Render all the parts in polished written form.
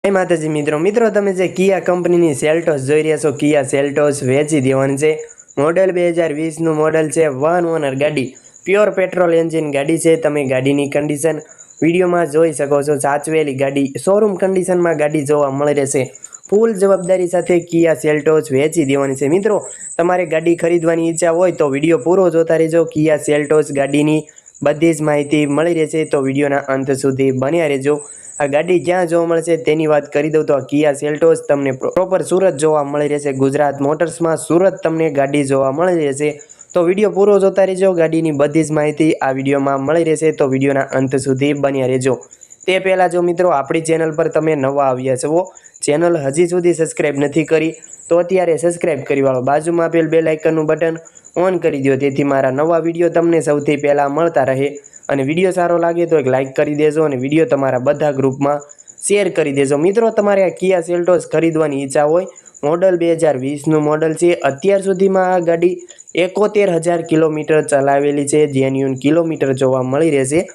જય માતાજી મિત્રો તમે જે કિયા કંપનીની સેલ્ટોસ જોઈ રહ્યા છો, કિયા સેલ્ટોસ વેચી દેવાની છે। મોડેલ 2020નું મોડેલ છે। વન ઓનર ગાડી, પ્યોર પેટ્રોલ એન્જિન ગાડી છે। તમે ગાડીની કન્ડિશન વિડીયોમાં જોઈ શકો છો। સાચવેલી ગાડી, શોરૂમ કન્ડિશનમાં ગાડી જોવા મળી રહેશે। ફૂલ જવાબદારી સાથે કિયા સેલ્ટોસ વેચી દેવાની છે। મિત્રો તમારે ગાડી ખરીદવાની ઈચ્છા હોય તો વિડીયો પૂરો જોતા રહેજો। કિયા સેલ્ટોસ ગાડીની બધી જ માહિતી મળી રહેશે, તો વિડીયોના અંત સુધી બન્યા રહેજો। આ ગાડી ક્યાં જોવા મળશે તેની વાત કરી દઉં તો આ કિયા સેલ્ટોસ તમને પ્રોપર સુરત જોવા મળી રહેશે। ગુજરાત મોટર્સમાં સુરત તમને ગાડી જોવા મળી રહેશે, તો વિડીયો પૂરો જોતા રહેજો। ગાડીની બધી જ માહિતી આ વિડીયોમાં મળી રહેશે, તો વિડીયોના અંત સુધી બન્યા રહેજો। તે પહેલાં જો મિત્રો આપણી ચેનલ પર તમે નવા આવ્યા છો, ચેનલ હજી સુધી સબસ્ક્રાઈબ નથી કરી તો અત્યારે સબસ્ક્રાઈબ કરી વાળો, બાજુમાં આપેલ બેલ આઇકનનું બટન ઓન કરી દો, જેથી મારા નવા વિડીયો તમને સૌથી પહેલાં મળતા રહે। અને વિડીયો સારો લાગે તો એક લાઇક કરી દેજો અને વિડીયો તમારા બધા ગ્રુપમાં શેર કરી દેજો। મિત્રો તમારે આ કિયા સેલ્ટોસ ખરીદવાની ઈચ્છા હોય, મોડલ 2020નું મોડલ છે। અત્યાર સુધીમાં આ ગાડી 71,000 કિલોમીટર ચલાવેલી છે, જેન્યુન કિલોમીટર જોવા મળી રહેશે।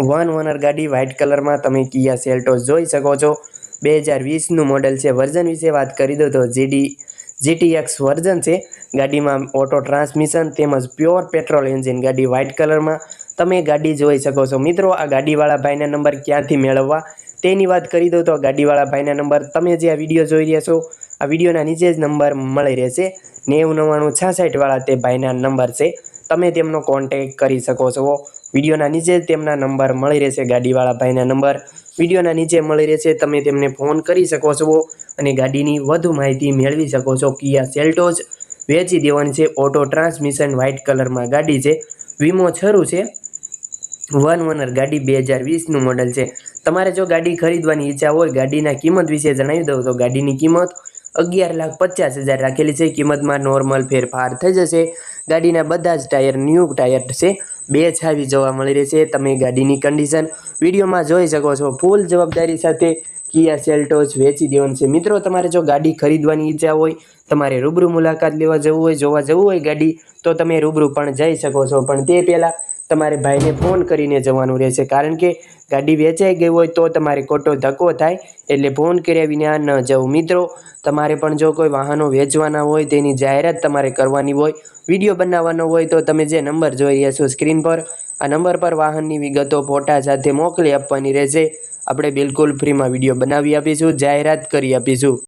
વન ઓનર ગાડી વ્હાઇટ કલરમાં તમે કિયા સેલ્ટોસ જોઈ શકો છો। 2020નું મોડલ છે। વર્ઝન વિશે વાત કરી દો તો GTX વર્ઝન છે। ગાડીમાં ઓટો ટ્રાન્સમિશન તેમજ પ્યોર પેટ્રોલ એન્જિન ગાડી વ્હાઇટ કલરમાં તમે ગાડી જોઈ શકો છો। મિત્રો આ ગાડીવાળા ભાઈના નંબર ક્યાંથી મેળવવા તેની વાત કરી દઉં તો ગાડીવાળા ભાઈના નંબર તમે જે આ વિડીયો જોઈ રહ્યા છો, આ વિડીયોના નીચે જ નંબર મળી રહેશે। 909966 વાળા તે ભાઈના નંબર છે, તમે તેમનો કોન્ટેક્ટ કરી શકો છો। વિડીયોના નીચે જ તેમના નંબર મળી રહેશે। ગાડીવાળા ભાઈના નંબર વિડીયોના નીચે મળી રહેશે, તમે તેમને ફોન કરી શકો છો અને ગાડીની વધુ માહિતી મેળવી શકો છો। કિયા સેલ્ટોસ વેચી દેવાની છે। ઓટો ટ્રાન્સમિશન વ્હાઇટ કલરમાં ગાડી છે, વીમો શરૂ છે। વન ઓનર ગાડી 2020નું મોડલ છે। તમારે જો ગાડી ખરીદવાની ઈચ્છા હોય, ગાડીના કિંમત વિશે જણાવી દઉં તો ગાડીની કિંમત 11,50,000 રાખેલી છે। કિંમતમાં નોર્મલ ફેરફાર થઈ જશે। ગાડીના બધા જ ટાયર ન્યૂ ટાયર છે, 2 છાવી જોવા મળી રહેશે। તમે ગાડીની કન્ડિશન વિડીયોમાં જોઈ શકો છો। ફૂલ જવાબદારી સાથે કિયા સેલ્ટોસ વેચી દેવાની છે। મિત્રો તમારે જો ગાડી ખરીદવાની ઈચ્છા હોય, તમારે રૂબરૂ મુલાકાત લેવા જવું હોય, જોવા જવું હોય ગાડી, તો તમે રૂબરૂ પણ જઈ શકો છો। પણ તે પહેલાં તમારે ભાઈને ફોન કરીને જવાનું રહેશે, કારણ કે ગાડી વેચાઈ ગઈ હોય તો તમારે ખોટો ધક્કો થાય, એટલે ફોન કર્યા વિના ન જવું। મિત્રો તમારે પણ જો કોઈ વાહનો વેચવાના હોય, તેની જાહેરાત તમારે કરવાની હોય, વિડીયો બનાવવાનો હોય, તો તમે જે નંબર જોઈ રહ્યા છો સ્ક્રીન પર, આ નંબર પર વાહનની વિગતો ફોટા સાથે મોકલી આપવાની રહેશે। આપણે બિલકુલ ફ્રીમાં વિડીયો બનાવી આપીશું, જાહેરાત કરી આપીશું।